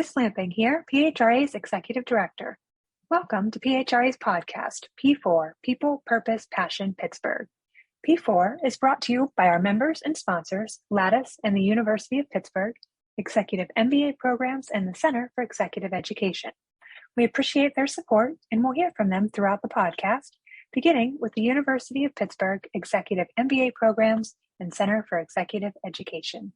Chris Lamping here, PHRA's Executive Director. Welcome to PHRA's podcast, P4, People, Purpose, Passion, Pittsburgh. P4 is brought to you by our members and sponsors, Lattus and the University of Pittsburgh, Executive MBA programs, and the Center for Executive Education. We appreciate their support, and we'll hear from them throughout the podcast, beginning with the University of Pittsburgh Executive MBA programs and Center for Executive Education.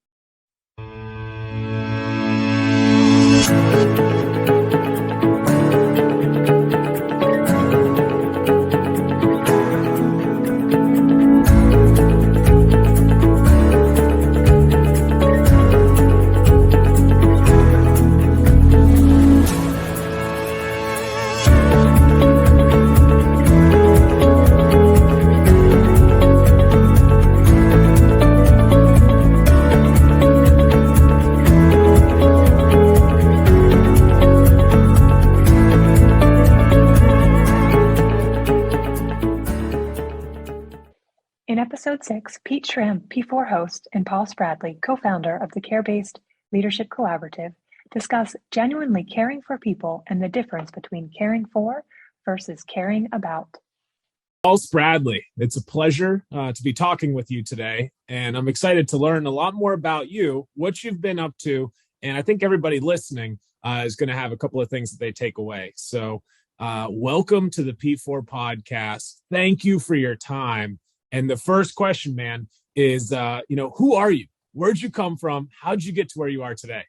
In Episode 6, Pete Schramm, P4 host, and Paul Spradley, co-founder of the Care-Based Leadership Collaborative, discuss genuinely caring for people and the difference between caring for versus caring about. Paul Spradley, it's a pleasure to be talking with you today, and I'm excited to learn a lot more about you, what you've been up to, and I think everybody listening is going to have a couple of things that they take away. So welcome to the P4 podcast. Thank you for your time. And the first question, man, is, who are you? Where'd you come from? How'd you get to where you are today?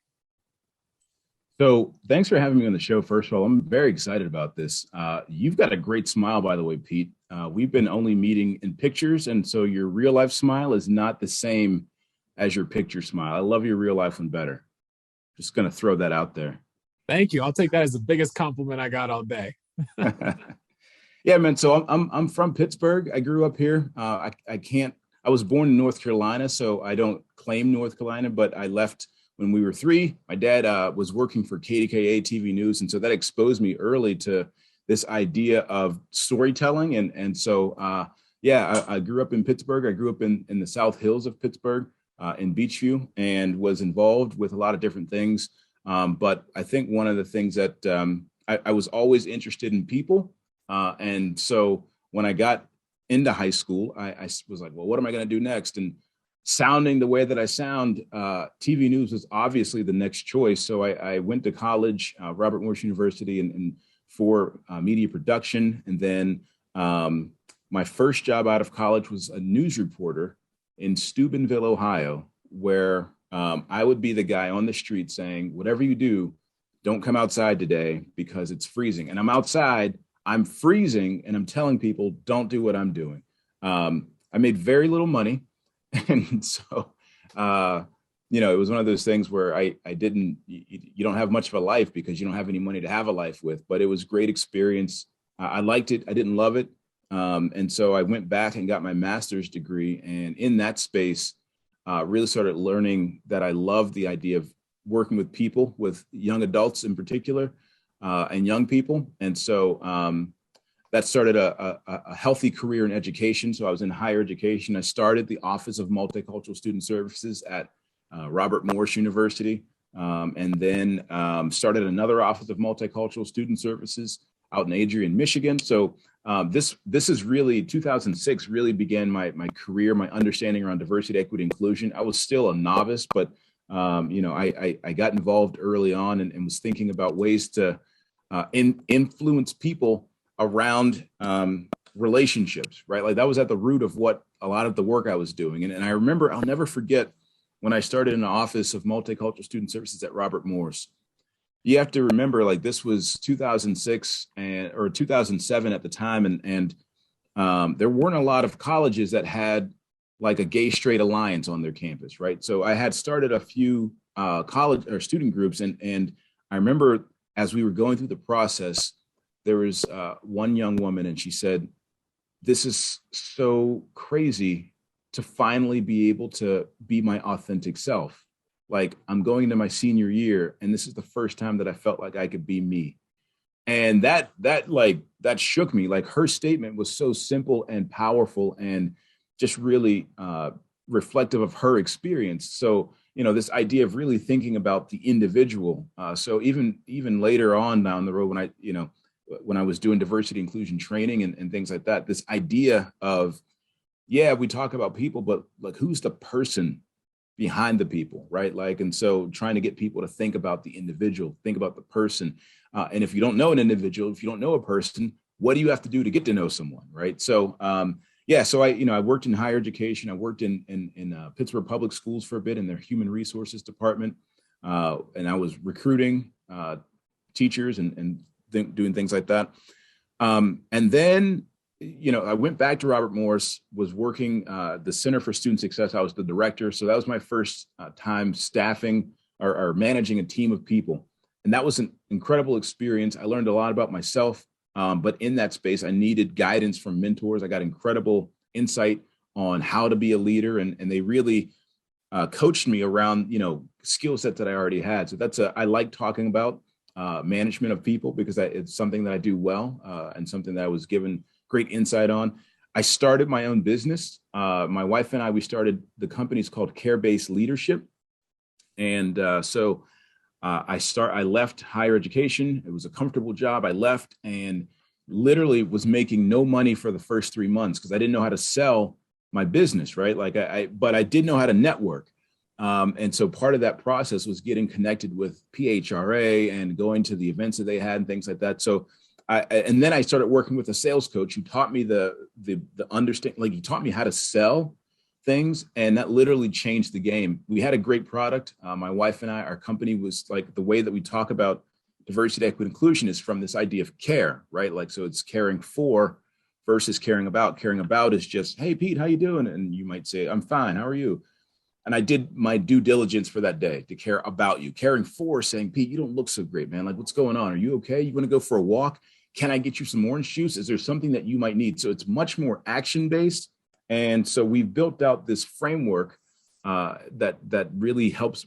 So thanks for having me on the show. First of all, I'm very excited about this. You've got a great smile, by the way, Pete. We've been only meeting in pictures, and so your real life smile is not the same as your picture smile. I love your real life one better. Just going to throw that out there. Thank you. I'll take that as the biggest compliment I got all day. Yeah, man. So I'm from Pittsburgh. I grew up here. I was born in North Carolina, so I don't claim North Carolina, but I left when we were 3. My dad was working for KDKA TV News, and so that exposed me early to this idea of storytelling. And so I grew up in Pittsburgh. I grew up in the South Hills of Pittsburgh, in Beachview, and was involved with a lot of different things. But I think one of the things that I was always interested in people. And so when I got into high school, I was like, well, what am I going to do next? And sounding the way that I sound, TV news was obviously the next choice. So I went to college, Robert Morris University, and for media production. And then my first job out of college was a news reporter in Steubenville, Ohio, where I would be the guy on the street saying, whatever you do, don't come outside today because it's freezing. And I'm outside. I'm freezing and I'm telling people don't do what I'm doing. I made very little money. And so, it was one of those things where you don't have much of a life because you don't have any money to have a life with, but it was a great experience. I liked it. I didn't love it. And so I went back and got my master's degree. And in that space, really started learning that I love the idea of working with people, with young adults in particular. And young people. And so that started a healthy career in education. So I was in higher education. I started the Office of Multicultural Student Services at Robert Morris University, and then started another Office of Multicultural Student Services out in Adrian, Michigan. So this is really 2006 really began my career, my understanding around diversity, equity, inclusion. I was still a novice, but I got involved early on and was thinking about ways to influence people around relationships, right? Like that was at the root of what a lot of the work I was doing. And I remember, I'll never forget when I started in the Office of Multicultural Student Services at Robert Morris. You have to remember, like this was 2006 or 2007 at the time. And there weren't a lot of colleges that had like a gay straight alliance on their campus, right? So I had started a few college or student groups. And I remember as we were going through the process, there was one young woman, and she said, this is so crazy to finally be able to be my authentic self. Like I'm going into my senior year, and this is the first time that I felt like I could be me. And that shook me. Like her statement was so simple and powerful and just really reflective of her experience. So this idea of really thinking about the individual. So even later on down the road, when I was doing diversity inclusion training and things like that, this idea of, we talk about people, but like, who's the person behind the people, right? Like, and so trying to get people to think about the individual, think about the person. And if you don't know an individual, if you don't know a person, what do you have to do to get to know someone, right? So, so I worked in higher education. I worked in Pittsburgh Public Schools for a bit in their human resources department. And I was recruiting teachers and doing things like that. And then, I went back to Robert Morris, was working the Center for Student Success. I was the director. So that was my first time staffing or managing a team of people. And that was an incredible experience. I learned a lot about myself. But in that space, I needed guidance from mentors. I got incredible insight on how to be a leader. And they really coached me around, skill sets that I already had. So I like talking about management of people because it's something that I do well and something that I was given great insight on. I started my own business. My wife and we started the company's called Care-Based Leadership. And I left higher education. It was a comfortable job. I left and literally was making no money for the first 3 months because I didn't know how to sell my business, right? Like but I did know how to network. And so part of that process was getting connected with PHRA and going to the events that they had and things like that. So and then I started working with a sales coach who taught me the understand, like he taught me how to sell things. And that literally changed the game. We had a great product. My wife and our company was like, the way that we talk about diversity, equity, inclusion is from this idea of care, right? Like, so it's caring for versus caring about. Caring about is just, hey, Pete, how you doing? And you might say, I'm fine. How are you? And I did my due diligence for that day to care about you. Caring for, saying, Pete, you don't look so great, man. Like, what's going on? Are you okay? You want to go for a walk? Can I get you some orange juice? Is there something that you might need? So it's much more action-based. And so we've built out this framework that really helps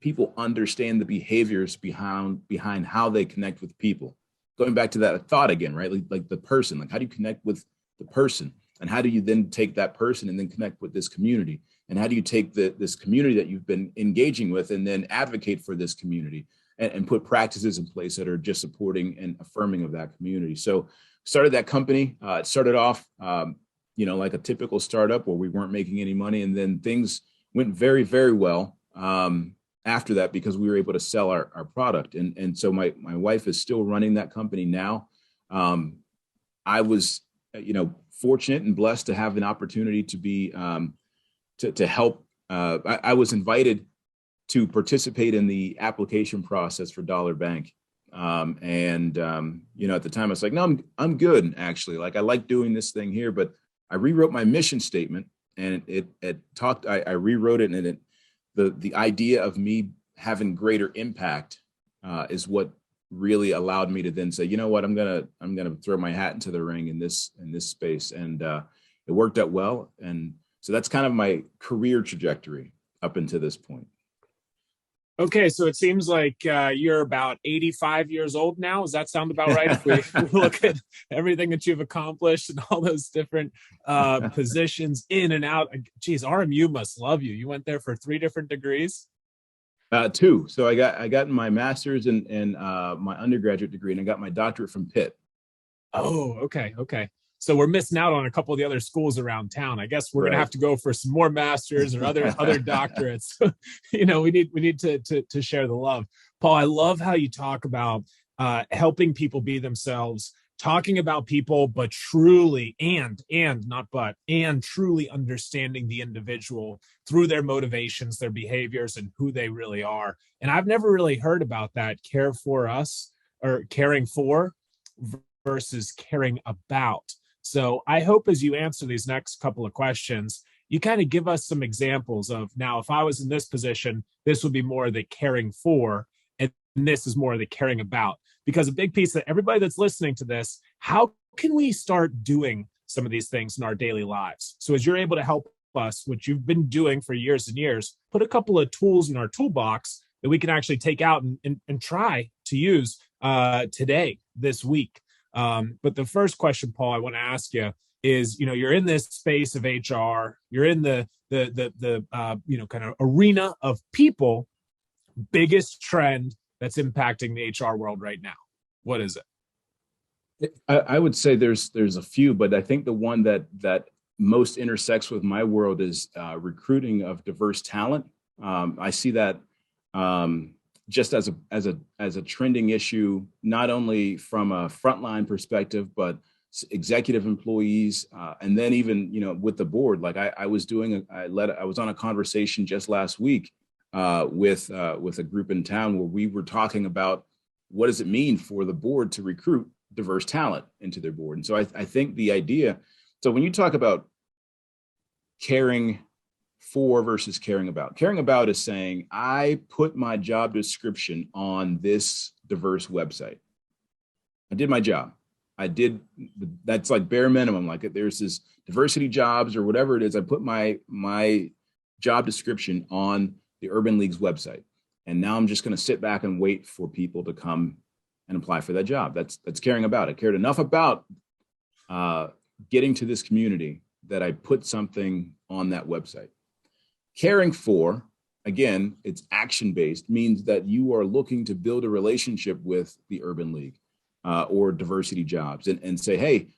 people understand the behaviors behind how they connect with people. Going back to that thought again, right? Like the person, like how do you connect with the person? And how do you then take that person and then connect with this community? And how do you take this community that you've been engaging with and then advocate for this community and put practices in place that are just supporting and affirming of that community? So started that company. It started off, like a typical startup where we weren't making any money. And then things went very, very well after that because we were able to sell our product. And so my wife is still running that company now. I was, fortunate and blessed to have an opportunity to be, to help. I was invited to participate in the application process for Dollar Bank. At the time I was like, no, I'm good. Actually, like I like doing this thing here, but I rewrote my mission statement and I rewrote it, and the idea of me having greater impact is what really allowed me to then say, you know what, I'm gonna throw my hat into the ring in this space, and it worked out well. And so that's kind of my career trajectory up until this point. Okay, so it seems like you're about 85 years old now. Does that sound about right? If we look at everything that you've accomplished and all those different positions in and out. Geez, RMU must love you. You went there for 3 different degrees? 2. So I got my master's and my undergraduate degree, and I got my doctorate from Pitt. Oh, okay. So we're missing out on a couple of the other schools around town. I guess we're going to have to go for some more masters or other doctorates. We need to share the love. Paul, I love how you talk about helping people be themselves, talking about people, but truly truly understanding the individual through their motivations, their behaviors, and who they really are. And I've never really heard about that care for us or caring for versus caring about. So I hope as you answer these next couple of questions, you kind of give us some examples of, now, if I was in this position, this would be more the caring for, and this is more the caring about. Because a big piece that everybody that's listening to this, how can we start doing some of these things in our daily lives? So as you're able to help us, which you've been doing for years and years, put a couple of tools in our toolbox that we can actually take out and try to use today, this week. But the first question, Paul, I want to ask you is, you're in this space of HR, you're in the kind of arena of people. Biggest trend that's impacting the HR world right now, what is it? I would say there's a few, but I think the one that most intersects with my world is recruiting of diverse talent. I see that just as a trending issue, not only from a frontline perspective, but executive employees, and then even with the board. Like I was on a conversation just last week with a group in town where we were talking about what does it mean for the board to recruit diverse talent into their board. And so I think the idea, so when you talk about caring for versus caring about is saying, I put my job description on this diverse website. I did my job. That's like bare minimum. Like there's this diversity jobs or whatever it is. I put my job description on the Urban League's website. And now I'm just going to sit back and wait for people to come and apply for that job. That's caring about. I cared enough about getting to this community that I put something on that website. Caring for, again, it's action-based, means that you are looking to build a relationship with the Urban League or diversity jobs and say, hey,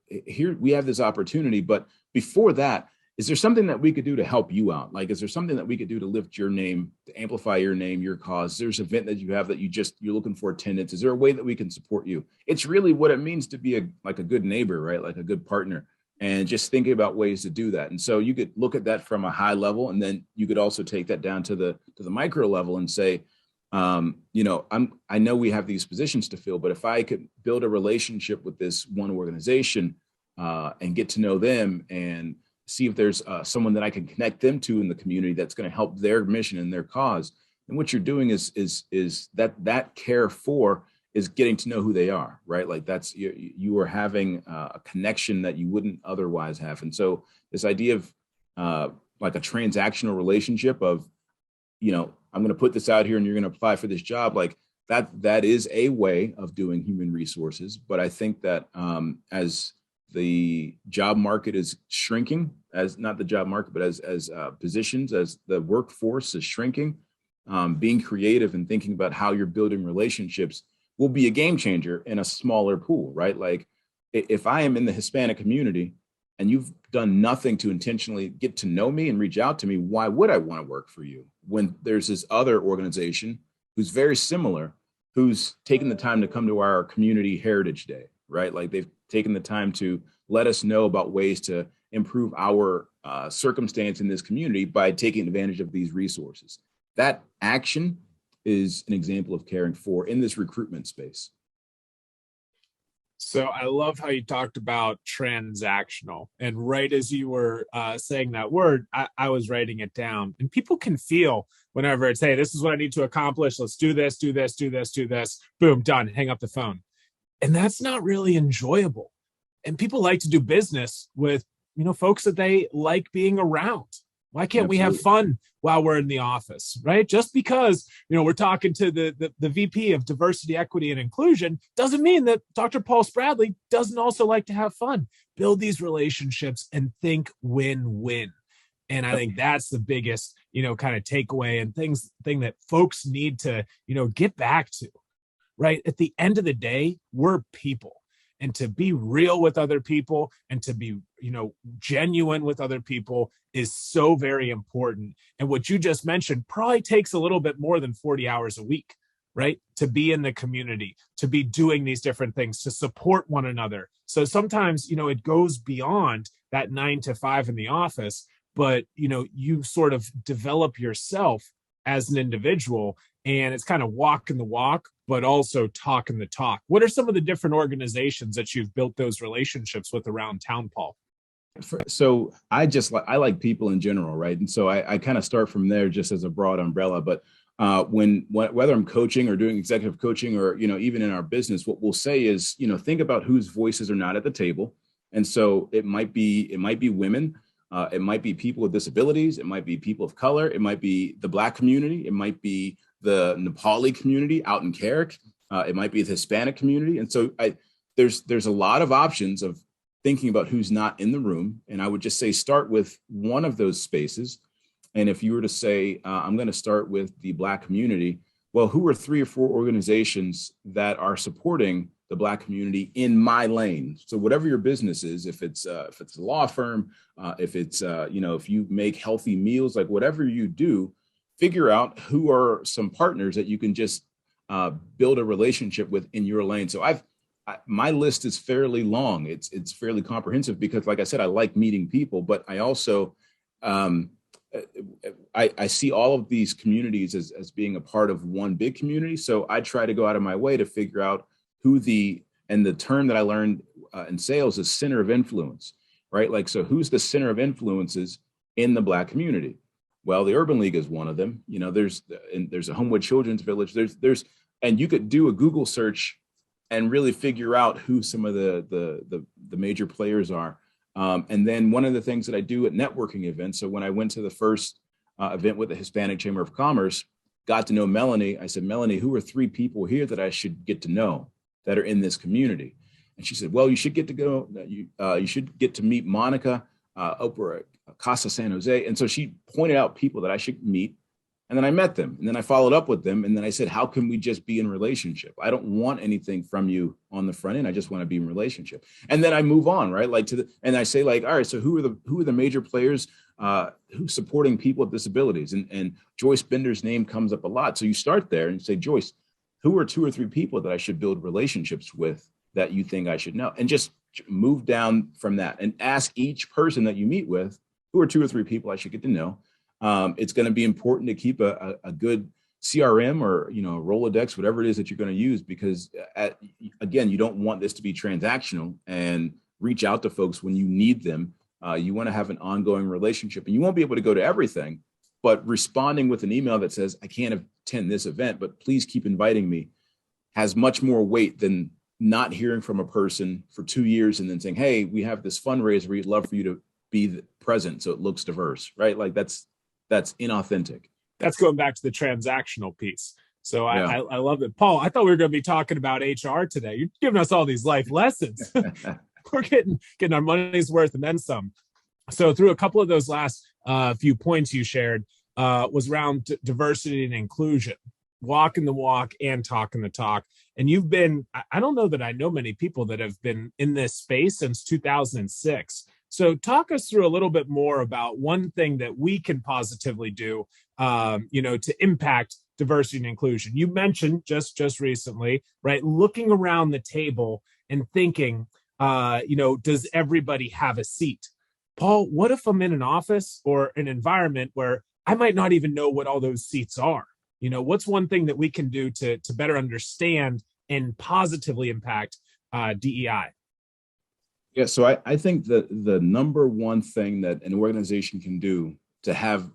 here we have this opportunity. But before that, is there something that we could do to help you out? Like, is there something that we could do to lift your name, to amplify your name, your cause? There's an event that you have that you're looking for attendance. Is there a way that we can support you? It's really what it means to be a good neighbor, right? Like a good partner, and just thinking about ways to do that. And so you could look at that from a high level, and then you could also take that down to the micro level and say, I know we have these positions to fill, but if I could build a relationship with this one organization and get to know them and see if there's someone that I can connect them to in the community that's going to help their mission and their cause. And what you're doing is that care for is getting to know who they are, right? Like that's, you are having a connection that you wouldn't otherwise have. And so this idea of like a transactional relationship of, I'm going to put this out here and you're going to apply for this job, like that is a way of doing human resources. But I think that as the job market is shrinking, as not the job market, but as positions, as the workforce is shrinking, being creative and thinking about how you're building relationships will be a game changer in a smaller pool, right? Like if I am in the Hispanic community and you've done nothing to intentionally get to know me and reach out to me, why would I want to work for you when there's this other organization who's very similar, who's taken the time to come to our community heritage day, right? Like they've taken the time to let us know about ways to improve our circumstance in this community by taking advantage of these resources. That action is an example of caring for in this recruitment space. So I love how you talked about transactional, and right as you were saying that word, I was writing it down. And people can feel whenever it's, hey, this is what I need to accomplish. Let's do this, do this, do this, do this. Boom, done. Hang up the phone. And that's not really enjoyable. And people like to do business with, folks that they like being around. Why can't we have fun while we're in the office, right? Just because, we're talking to the VP of diversity, equity, and inclusion doesn't mean that Dr. Paul Spradley doesn't also like to have fun, build these relationships and think win-win. And I think that's the biggest, kind of takeaway and thing that folks need to, get back to, right? At the end of the day, we're people. And to be real with other people and to be, genuine with other people is so very important. And what you just mentioned probably takes a little bit more than 40 hours a week, right? To be in the community, to be doing these different things, to support one another. So sometimes, it goes beyond that 9 to 5 in the office, but, you sort of develop yourself as an individual, and it's kind of walking the walk, but also talking the talk. What are some of the different organizations that you've built those relationships with around town, Paul? So I like people in general, right? And so I kind of start from there just as a broad umbrella. But whether I'm coaching or doing executive coaching or, even in our business, what we'll say is, think about whose voices are not at the table. And so it might be women. It might be people with disabilities. It might be people of color. It might be the Black community. It might be the Nepali community out in Carrick. It might be the Hispanic community. And so there's a lot of options of thinking about who's not in the room. And I would just say, start with one of those spaces. And if you were to say, I'm going to start with the Black community, well, who are 3 or 4 organizations that are supporting the Black community in my lane? So whatever your business is, if it's a law firm, if it's, if you make healthy meals, like whatever you do, figure out who are some partners that you can just build a relationship with in your lane. So my list is fairly long. It's fairly comprehensive because, like I said, I like meeting people, but I also, I see all of these communities as being a part of one big community. So I try to go out of my way to figure out the term that I learned in sales is center of influence, right? Like, so who's the center of influences in the Black community? Well, the Urban League is one of them. There's a Homewood Children's Village. And you could do a Google search and really figure out who some of the major players are. And then one of the things that I do at networking events, so when I went to the first event with the Hispanic Chamber of Commerce, got to know Melanie. I said, Melanie, who are 3 people here that I should get to know that are in this community? And she said, well, you should get to go, you should get to meet Monica over at Casa San Jose. And so she pointed out people that I should meet. And then I met them, and then I followed up with them. And then I said, how can we just be in relationship? I don't want anything from you on the front end. I just want to be in relationship. And then I move on, right? And I say, like, all right, so who are the major players who's supporting people with disabilities? And Joyce Bender's name comes up a lot. So you start there and say, Joyce, who are 2 or 3 people that I should build relationships with that you think I should know? And just move down from that and ask each person that you meet with, who are 2 or 3 people I should get to know. It's going to be important to keep a good CRM or, a Rolodex, whatever it is that you're going to use, because again, you don't want this to be transactional and reach out to folks when you need them. You want to have an ongoing relationship, and you won't be able to go to everything, but responding with an email that says, I can't attend this event, but please keep inviting me, has much more weight than not hearing from a person for 2 years and then saying, hey, we have this fundraiser, we'd love for you to be present so it looks diverse, right? Like that's inauthentic. That's going back to the transactional piece. So yeah. I love it. Paul, I thought we were going to be talking about HR today. You're giving us all these life lessons. We're getting our money's worth and then some. So through a couple of those last few points you shared was around diversity and inclusion, walking the walk and talking the talk. And you've been, I don't know that I know many people that have been in this space since 2006. So talk us through a little bit more about one thing that we can positively do, to impact diversity and inclusion. You mentioned just recently, right, looking around the table and thinking, does everybody have a seat? Paul, what if I'm in an office or an environment where I might not even know what all those seats are? What's one thing that we can do to better understand and positively impact DEI? Yeah, so I think that the number one thing that an organization can do to have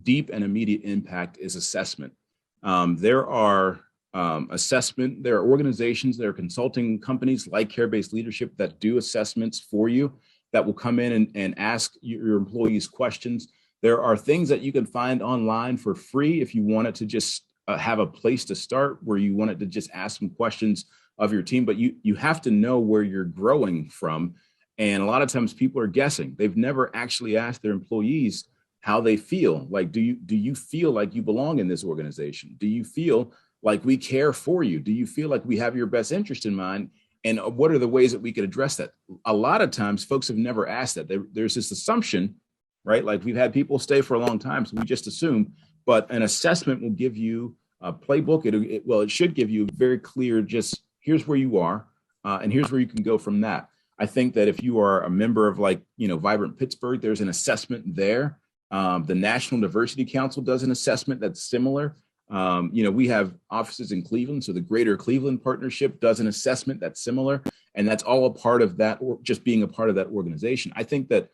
deep and immediate impact is assessment. There are organizations, there are consulting companies like Care-Based Leadership that do assessments for you, that will come in and ask your employees questions. There are things that you can find online for free if you wanted to just have a place to start where you wanted to just ask some questions of your team, but you have to know where you're growing from. And a lot of times people are guessing. They've never actually asked their employees how they feel. Like, do you feel like you belong in this organization? Do you feel like we care for you? Do you feel like we have your best interest in mind? And what are the ways that we could address that? A lot of times folks have never asked that. There's this assumption, right? Like, we've had people stay for a long time, so we just assume, but an assessment will give you a playbook. It should give you very clear, just here's where you are, and here's where you can go from that. I think that if you are a member of Vibrant Pittsburgh, there's an assessment there. The National Diversity Council does an assessment that's similar. We have offices in Cleveland, so the Greater Cleveland Partnership does an assessment that's similar, and that's all a part of that, or just being a part of that organization. I think that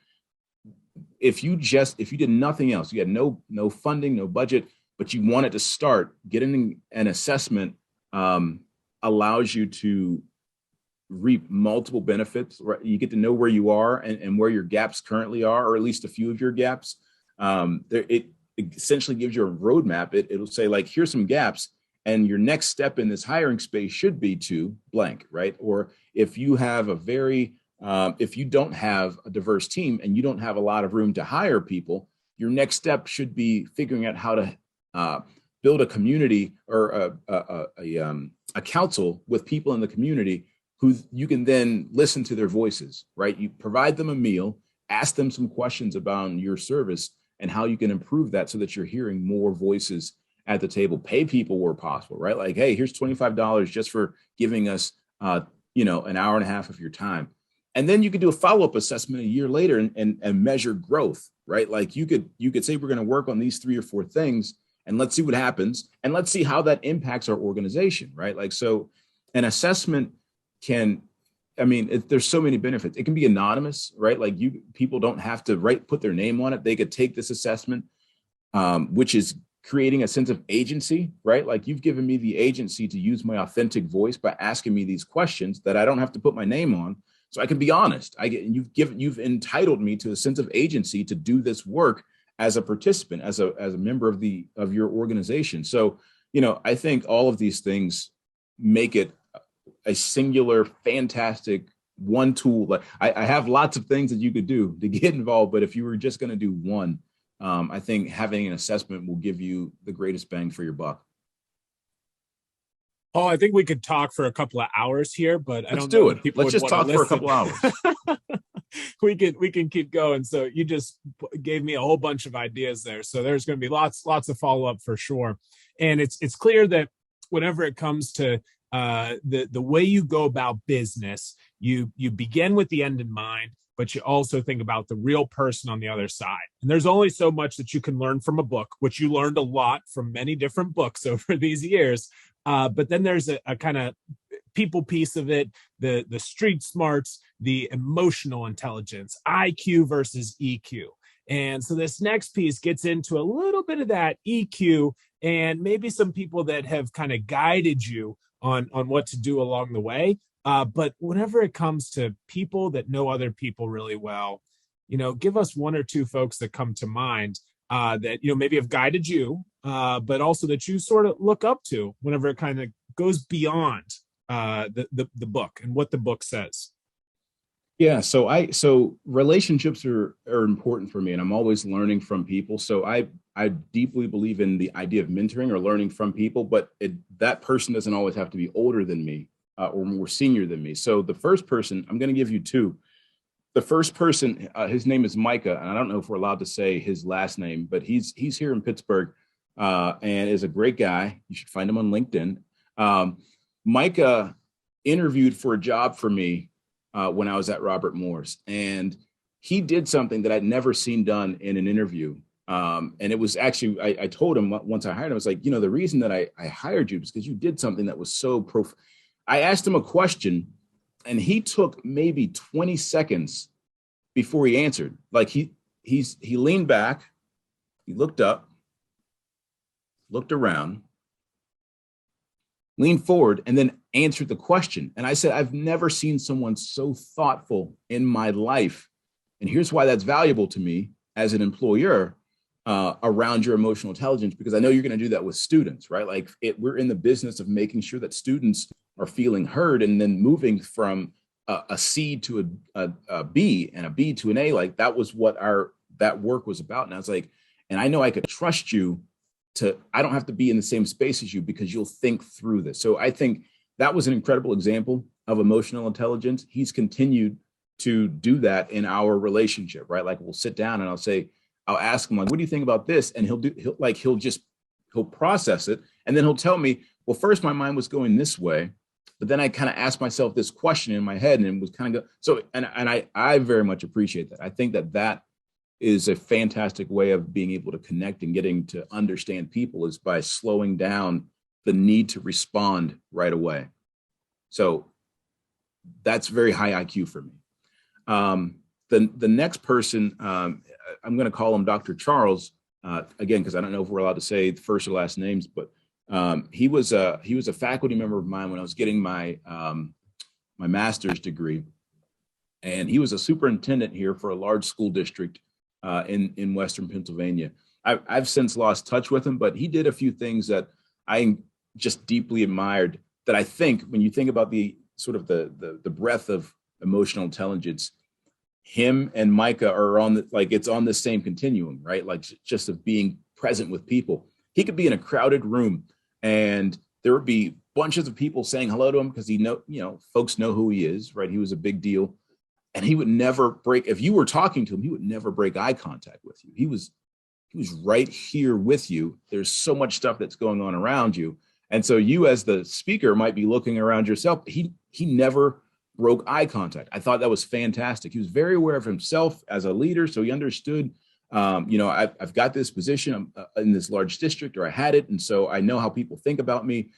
if you did nothing else, you had no funding, no budget, but you wanted to start, getting an assessment allows you to reap multiple benefits. Right? You get to know where you are and where your gaps currently are, or at least a few of your gaps. It essentially gives you a roadmap. It'll say, like, here's some gaps, and your next step in this hiring space should be to blank, right? Or if you have a very if you don't have a diverse team and you don't have a lot of room to hire people, your next step should be figuring out how to build a community or a council with people in the community who you can then listen to their voices, right? You provide them a meal, ask them some questions about your service and how you can improve that so that you're hearing more voices at the table. Pay people where possible, right? Like, hey, here's $25 just for giving us, an hour and a half of your time. And then you could do a follow-up assessment a year later and measure growth, right? Like you could say, we're going to work on these 3 or 4 things and let's see what happens. And let's see how that impacts our organization, right? Like, so an assessment there's so many benefits. It can be anonymous, right? Like people don't have to put their name on it. They could take this assessment, which is creating a sense of agency, right? Like you've given me the agency to use my authentic voice by asking me these questions that I don't have to put my name on. So I can be honest. You've entitled me to a sense of agency to do this work as a participant, as a member of your organization. So, I think all of these things make it a singular, fantastic one tool. Like I have lots of things that you could do to get involved, but if you were just going to do one, I think having an assessment will give you the greatest bang for your buck. Oh, I think we could talk for a couple of hours here, but I don't know. Let's do it. Let's just talk for a couple hours. we can keep going. So you just gave me a whole bunch of ideas there. So there's going to be lots of follow-up for sure. And it's clear that whenever it comes to the way you go about business, you begin with the end in mind, but you also think about the real person on the other side. And there's only so much that you can learn from a book, which you learned a lot from many different books over these years. But then there's a kind of people piece of it, the street smarts, the emotional intelligence, IQ versus EQ. And so this next piece gets into a little bit of that EQ and maybe some people that have kind of guided you on what to do along the way. But whenever it comes to people that know other people really well, give us 1 or 2 folks that come to mind that, maybe have guided you, but also that you sort of look up to whenever it kind of goes beyond the book and what the book says. Yeah. So relationships are important for me, and I'm always learning from people. So I deeply believe in the idea of mentoring or learning from people, but that person doesn't always have to be older than me or more senior than me. So the first person, I'm going to give you 2. The first person, his name is Micah, and I don't know if we're allowed to say his last name, but he's here in Pittsburgh and is a great guy. You should find him on LinkedIn. Micah interviewed for a job for me when I was at Robert Morris, and he did something that I'd never seen done in an interview. And it was actually, I told him once I hired him, I was like, the reason that I hired you is because you did something that was so profound. I asked him a question and he took maybe 20 seconds before he answered. Like he leaned back, he looked up, looked around, leaned forward, and then answered the question. And I said, I've never seen someone so thoughtful in my life. And here's why that's valuable to me as an employer around your emotional intelligence, because I know you're going to do that with students, right? Like we're in the business of making sure that students are feeling heard and then moving from a C to a B and a B to an A. Like that was what that work was about. And I was like, and I know I could trust you I don't have to be in the same space as you because you'll think through this. So I think that was an incredible example of emotional intelligence. He's continued to do that in our relationship, right? Like we'll sit down and I'll ask him, like, what do you think about this? And he'll process it. And then he'll tell me, well, first my mind was going this way, but then I kind of asked myself this question in my head and it was kind of so, and I very much appreciate that. I think that is a fantastic way of being able to connect and getting to understand people is by slowing down the need to respond right away. So that's very high IQ for me. The next person, I'm going to call him Dr. Charles, again, because I don't know if we're allowed to say the first or last names, but he was a faculty member of mine when I was getting my master's degree. And he was a superintendent here for a large school district in Western Pennsylvania. I've since lost touch with him, but he did a few things that I just deeply admired that I think when you think about the sort of the breadth of emotional intelligence, him and Micah are on it's on the same continuum, right? Like just of being present with people. He could be in a crowded room and there would be bunches of people saying hello to him because folks know who he is, right? He was a big deal. And he would never break, if you were talking to him, he would never break eye contact with you. He was right here with you. There's so much stuff that's going on around you. And so you as the speaker might be looking around yourself. He never broke eye contact. I thought that was fantastic. He was very aware of himself as a leader. So he understood, I've got this position in this large district, or I had it. And so I know how people think about me.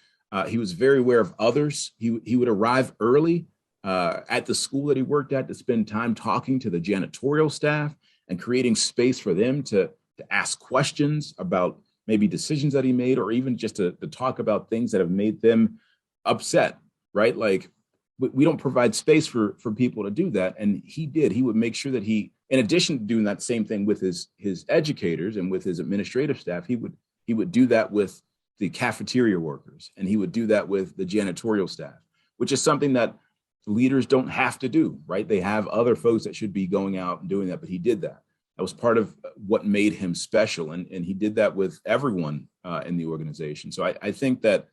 He was very aware of others. He would arrive early at the school that he worked at to spend time talking to the janitorial staff and creating space for them to ask questions about maybe decisions that he made, or even just to talk about things that have made them upset, right? Like we don't provide space for people to do that. And he did. He would make sure that he, in addition to doing that same thing with his educators and with his administrative staff, he would do that with the cafeteria workers, and he would do that with the janitorial staff, which is something that leaders don't have to do, right? They have other folks that should be going out and doing that, but he did that. That was part of what made him special, and he did that with everyone in the organization. So I think that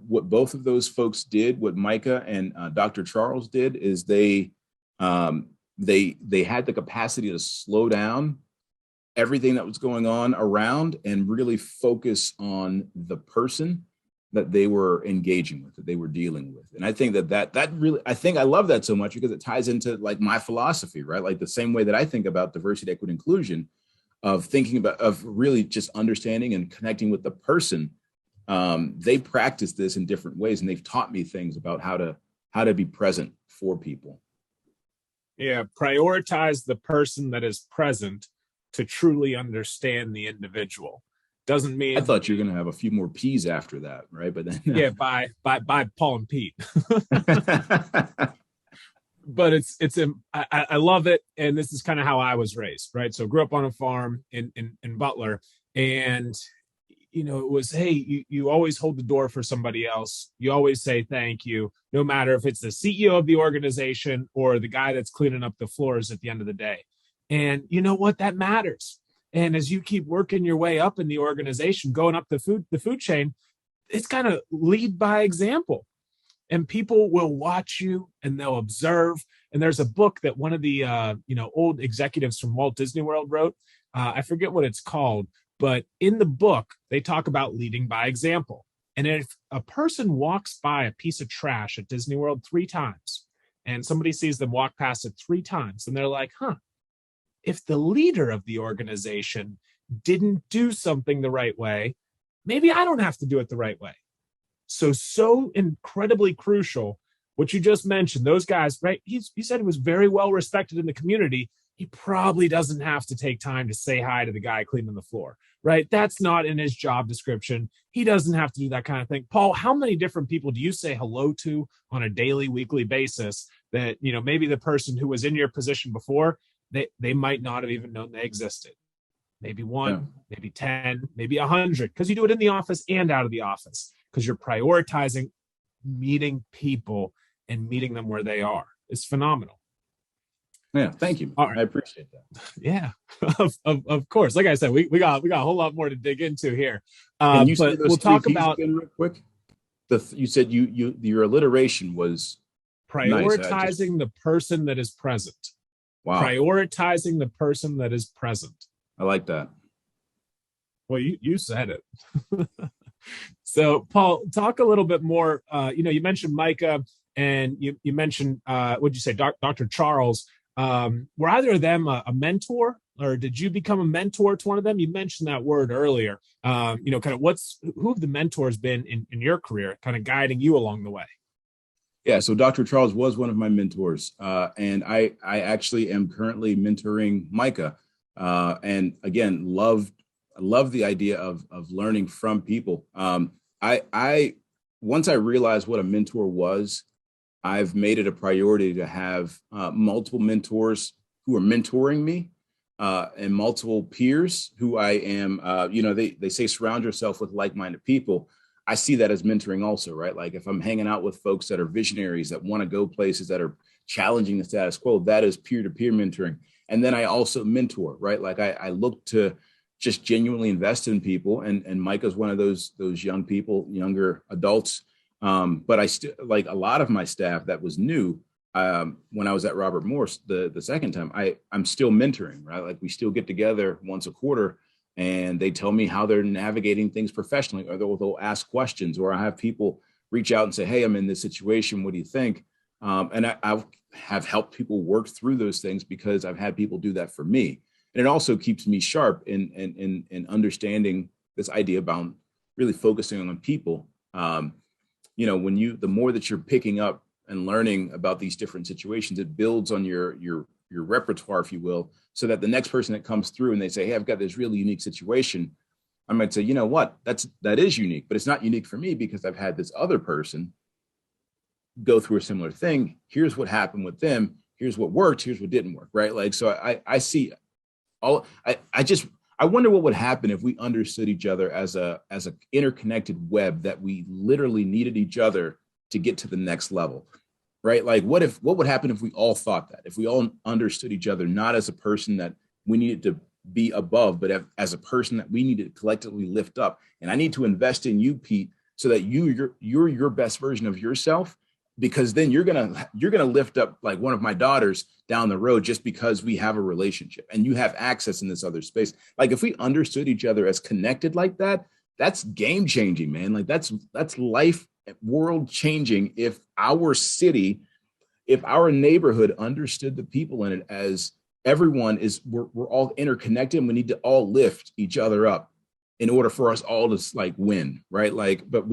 what both of those folks did, what Micah and Dr. Charles did, is they had the capacity to slow down everything that was going on around and really focus on the person that they were engaging with, that they were dealing with. And I think that really, I love that so much because it ties into like my philosophy, right? Like the same way that I think about diversity, equity, inclusion, of really just understanding and connecting with the person. They practice this in different ways, and they've taught me things about how to be present for people. Yeah, prioritize the person that is present to truly understand the individual. Doesn't mean I thought you were going to have a few more P's after that, right? But then yeah, by Paul and Pete. But I love it, and this is kind of how I was raised, right? So grew up on a farm in Butler, and it was, hey, you always hold the door for somebody else. You always say thank you, no matter if it's the CEO of the organization or the guy that's cleaning up the floors at the end of the day. And you know what? That matters. And as you keep working your way up in the organization, going up the food chain, it's kind of lead by example. And people will watch you and they'll observe. And there's a book that one of the old executives from Walt Disney World wrote. I forget what it's called, but in the book, they talk about leading by example. And if a person walks by a piece of trash at Disney World 3 times, and somebody sees them walk past it 3 times, and they're like, if the leader of the organization didn't do something the right way, maybe I don't have to do it the right way. So incredibly crucial what you just mentioned. Those guys, right? He said he was very well respected in the community. He probably doesn't have to take time to say hi to the guy cleaning the floor, right? That's not in his job description. He doesn't have to do that kind of thing. Paul, how many different people do you say hello to on a daily, weekly basis that, maybe the person who was in your position before, they might not have even known they existed? Maybe 1, maybe 10, maybe 100, because you do it in the office and out of the office, because you're prioritizing meeting people and meeting them where they are. It's phenomenal. Yeah, thank you. Right. I appreciate that. Yeah, of course. Like I said, we got a whole lot more to dig into here. Can you but we'll talk about real quick. You said your alliteration was prioritizing the person that is present. Wow. Prioritizing the person that is present. I like that. Well, you said it. So, Paul, talk a little bit more. You mentioned Micah, and you mentioned what'd you say, Dr. Charles. Were either of them a mentor, or did you become a mentor to one of them? You mentioned that word earlier. Kind of who have the mentors been in your career, kind of guiding you along the way? Yeah, so Dr. Charles was one of my mentors, and I actually am currently mentoring Micah, and again, love the idea of learning from people. I once I realized what a mentor was, I've made it a priority to have multiple mentors who are mentoring me, and multiple peers who I am. They say surround yourself with like-minded people. I see that as mentoring also, right? Like if I'm hanging out with folks that are visionaries that want to go places that are challenging the status quo, that is peer-to-peer mentoring. And then I also mentor, right? Like I look to just genuinely invest in people. And Micah's one of those young people, younger adults. But I still, like a lot of my staff that was new, when I was at Robert Morse the second time, I'm still mentoring, right? Like we still get together once a quarter and they tell me how they're navigating things professionally, or they'll ask questions, or I have people reach out and say, hey, I'm in this situation. What do you think? And I have helped people work through those things because I've had people do that for me. And it also keeps me sharp in understanding this idea about really focusing on people. When the more that you're picking up and learning about these different situations, it builds on your repertoire, if you will, so that the next person that comes through and they say, hey, I've got this really unique situation, I might say, you know what, that is unique, but it's not unique for me because I've had this other person go through a similar thing. Here's what happened with them. Here's what worked. Here's what didn't work. Right. Like, so I see all, I wonder what would happen if we understood each other as a interconnected web that we literally needed each other to get to the next level. Right. Like what would happen if we all thought that, if we all understood each other, not as a person that we needed to be above, but as a person that we need to collectively lift up. And I need to invest in you, Pete, so that you're your best version of yourself, because then you're gonna lift up like one of my daughters down the road just because we have a relationship and you have access in this other space. Like if we understood each other as connected like that, that's game changing, man. Like that's life world changing. If our city, if our neighborhood understood the people in it as everyone is, we're all interconnected and we need to all lift each other up in order for us all to like win, right? Like, but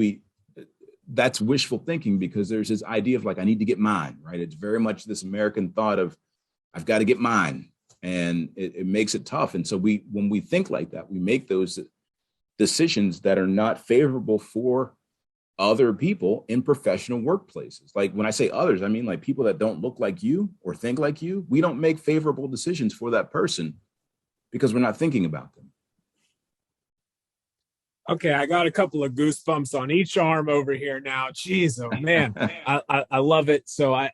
that's wishful thinking because there's this idea of like, I need to get mine, right? It's very much this American thought of I've got to get mine, and it makes it tough. And so when we think like that, we make those decisions that are not favorable for other people in professional workplaces. Like when I say others, I mean like people that don't look like you or think like you. We don't make favorable decisions for that person because we're not thinking about them. Okay, I got a couple of goosebumps on each arm over here now. Jeez, oh man, I love it. So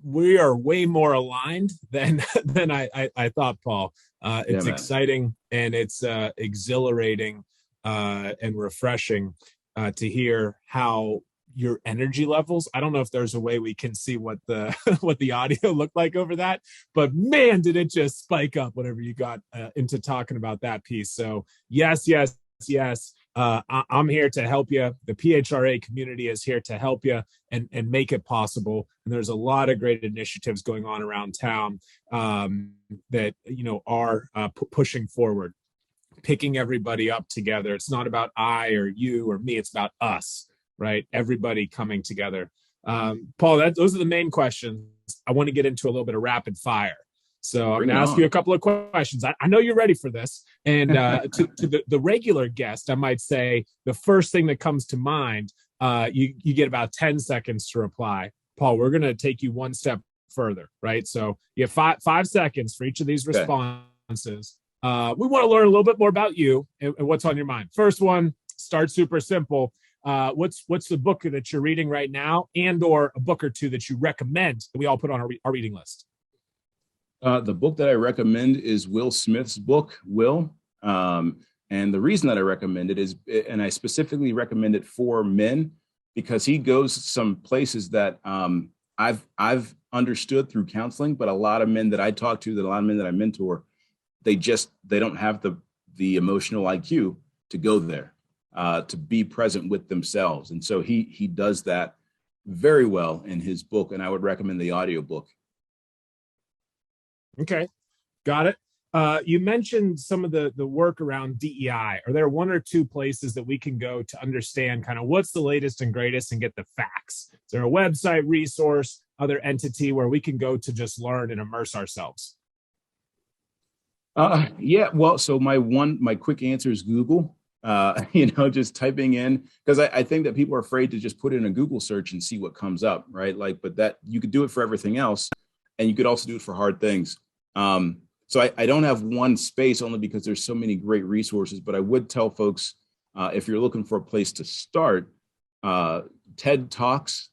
we are way more aligned than I thought, Paul. It's exciting and it's exhilarating and refreshing to hear how your energy levels. I don't know if there's a way we can see what the what the audio looked like over that, but man, did it just spike up whenever you got into talking about that piece. So yes. I'm here to help you. The PHRA community is here to help you and make it possible. And there's a lot of great initiatives going on around town that are pushing forward, picking everybody up together. It's not about I or you or me. It's about us, right? Everybody coming together. Paul, those are the main questions. I want to get into a little bit of rapid fire. So I'm going to ask you a couple of questions. I know you're ready for this. And to the regular guest, I might say the first thing that comes to mind, you get about 10 seconds to reply. Paul, we're going to take you one step further, right? So you have five seconds for each of these responses. We want to learn a little bit more about you and what's on your mind. First one, start super simple. What's the book that you're reading right now, and or a book or two that you recommend that we all put on our reading list? The book that I recommend is Will Smith's book, Will. And the reason that I recommend it is, and I specifically recommend it for men, because he goes some places that I've understood through counseling, but a lot of men that I talk to, a lot of men that I mentor, they don't have the emotional IQ to go there, to be present with themselves. And so he does that very well in his book, and I would recommend the audiobook. Okay, got it. You mentioned some of the work around DEI. Are there one or two places that we can go to understand kind of what's the latest and greatest and get the facts? Is there a website, resource, other entity where we can go to just learn and immerse ourselves? Yeah, well, so my quick answer is Google. Just typing in, because I think that people are afraid to just put in a Google search and see what comes up, right? Like, but that you could do it for everything else. And you could also do it for hard things. So I don't have one space only because there's so many great resources, but I would tell folks If you're looking for a place to start, TED Talks,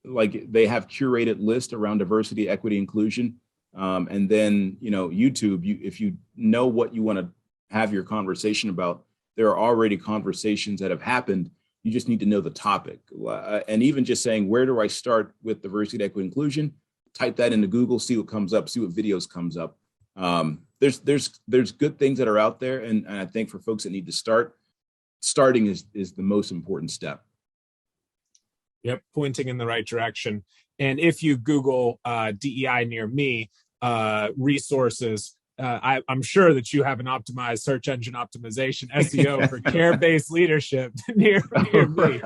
like they have curated list around diversity, equity, inclusion. And then, YouTube, if you know what you want to have your conversation about, there are already conversations that have happened. You just need to know the topic. And even just saying, where do I start with diversity, equity, inclusion? Type that into Google, see what comes up, see what videos comes up. There's good things that are out there. And I think for folks that need to start, starting is the most important step. Yep, pointing in the right direction. And if you Google DEI near me, resources, I'm sure that you have an optimized search engine optimization SEO for care-based leadership near me.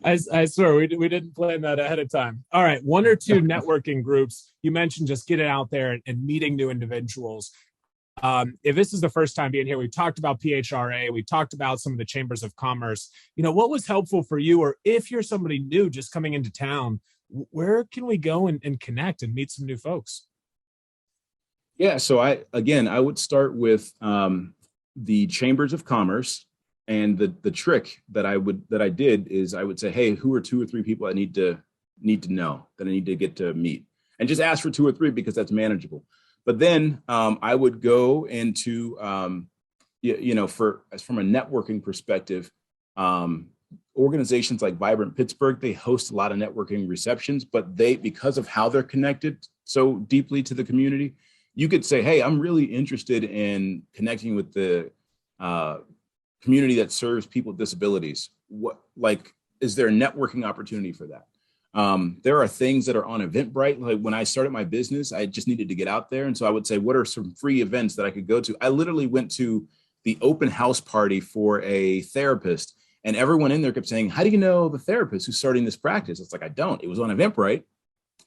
I swear we didn't plan that ahead of time. All right, 1 or 2 networking groups. You mentioned just getting out there and meeting new individuals. If this is the first time being here, we've talked about PHRA, we've talked about some of the chambers of commerce. What was helpful for you, or if you're somebody new just coming into town, where can we go and connect and meet some new folks? Yeah, so I would start with the chambers of commerce, and the trick that I did is I would say, hey, who are 2 or 3 people I need to know, that I need to get to meet, and just ask for 2 or 3 because that's manageable. But then I would go into, from a networking perspective, organizations like Vibrant Pittsburgh, they host a lot of networking receptions, but because of how they're connected so deeply to the community, you could say, hey, I'm really interested in connecting with the community that serves people with disabilities. Is there a networking opportunity for that? There are things that are on Eventbrite. Like when I started my business, I just needed to get out there. And so I would say, what are some free events that I could go to? I literally went to the open house party for a therapist, and everyone in there kept saying, how do you know the therapist who's starting this practice? It's like, I don't. It was on Eventbrite.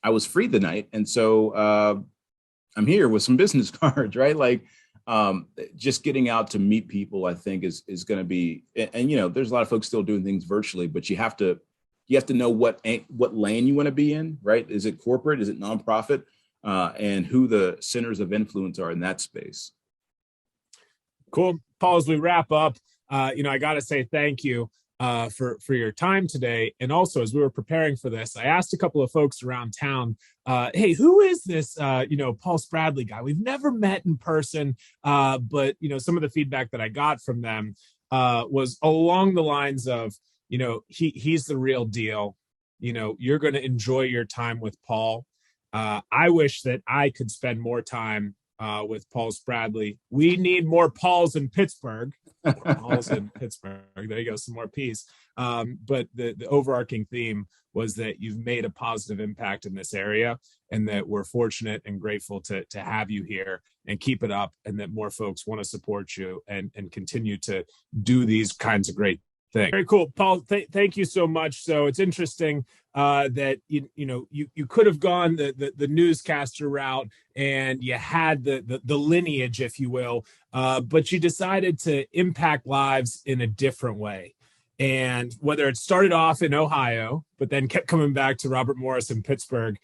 I was free the night. And so I'm here with some business cards, right? Just getting out to meet people, I think is going to be, and there's a lot of folks still doing things virtually, but you have to know what lane you want to be in, right? Is it corporate? Is it nonprofit? And who the centers of influence are in that space. Cool. Paul, as we wrap up, I got to say thank you for your time today. And also, as we were preparing for this, I asked a couple of folks around town, hey, who is this, Paul Spradley guy? We've never met in person, but, some of the feedback that I got from them was along the lines of, he's the real deal. You're going to enjoy your time with Paul. I wish that I could spend more time with Paul Spradley. We need more Pauls in Pittsburgh. There you go, some more peace. But the overarching theme was that you've made a positive impact in this area, and that we're fortunate and grateful to have you here, and keep it up, and that more folks want to support you and continue to do these kinds of great thing. Very cool, Paul. Thank you so much. So it's interesting that you could have gone the newscaster route, and you had the lineage, if you will, but you decided to impact lives in a different way. And whether it started off in Ohio, but then kept coming back to Robert Morris in Pittsburgh,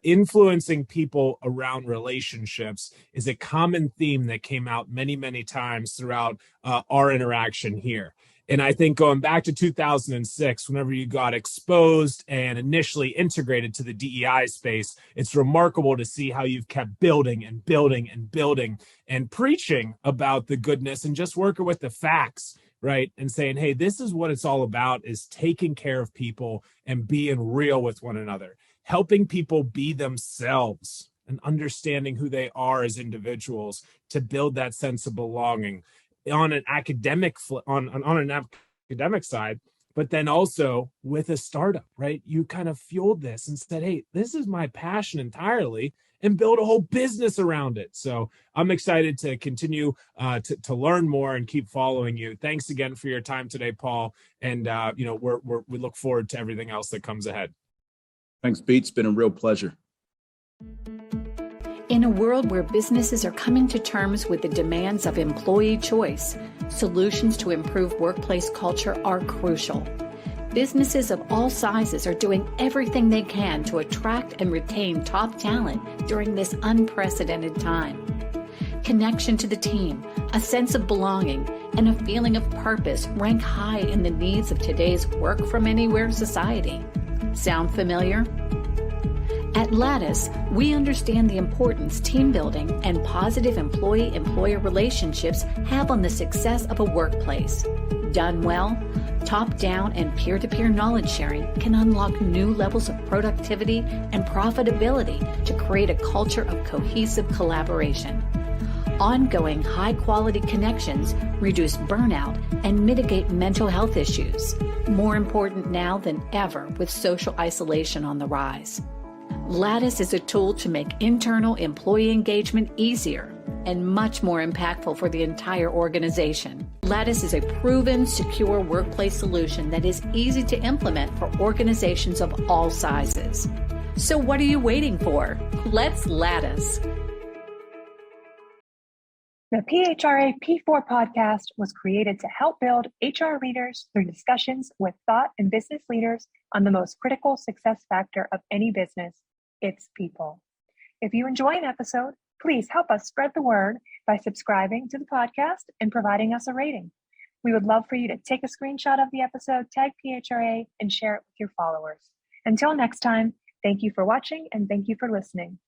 influencing people around relationships is a common theme that came out many, many times throughout our interaction here. And I think going back to 2006, whenever you got exposed and initially integrated to the DEI space, it's remarkable to see how you've kept building and building and building and preaching about the goodness and just working with the facts, right? And saying, hey, this is what it's all about, is taking care of people and being real with one another, helping people be themselves and understanding who they are as individuals to build that sense of belonging on an academic side, but then also with a startup, right? You kind of fueled this and said, hey, this is my passion entirely, and build a whole business around it. So I'm excited to continue to learn more and keep following you. Thanks again for your time today, Paul. And we look forward to everything else that comes ahead. Thanks, Pete. It's been a real pleasure. In a world where businesses are coming to terms with the demands of employee choice, solutions to improve workplace culture are crucial. Businesses of all sizes are doing everything they can to attract and retain top talent during this unprecedented time. Connection to the team, a sense of belonging, and a feeling of purpose rank high in the needs of today's work-from-anywhere society. Sound familiar? At Lattus, we understand the importance team building and positive employee-employer relationships have on the success of a workplace. Done well, top-down and peer-to-peer knowledge sharing can unlock new levels of productivity and profitability to create a culture of cohesive collaboration. Ongoing high-quality connections reduce burnout and mitigate mental health issues, more important now than ever with social isolation on the rise. Lattus is a tool to make internal employee engagement easier and much more impactful for the entire organization. Lattus is a proven, secure workplace solution that is easy to implement for organizations of all sizes. So what are you waiting for? Let's Lattus. The PHRA P4 podcast was created to help build HR leaders through discussions with thought and business leaders on the most critical success factor of any business, its people. If you enjoy an episode, please help us spread the word by subscribing to the podcast and providing us a rating. We would love for you to take a screenshot of the episode, tag PHRA, and share it with your followers. Until next time, thank you for watching and thank you for listening.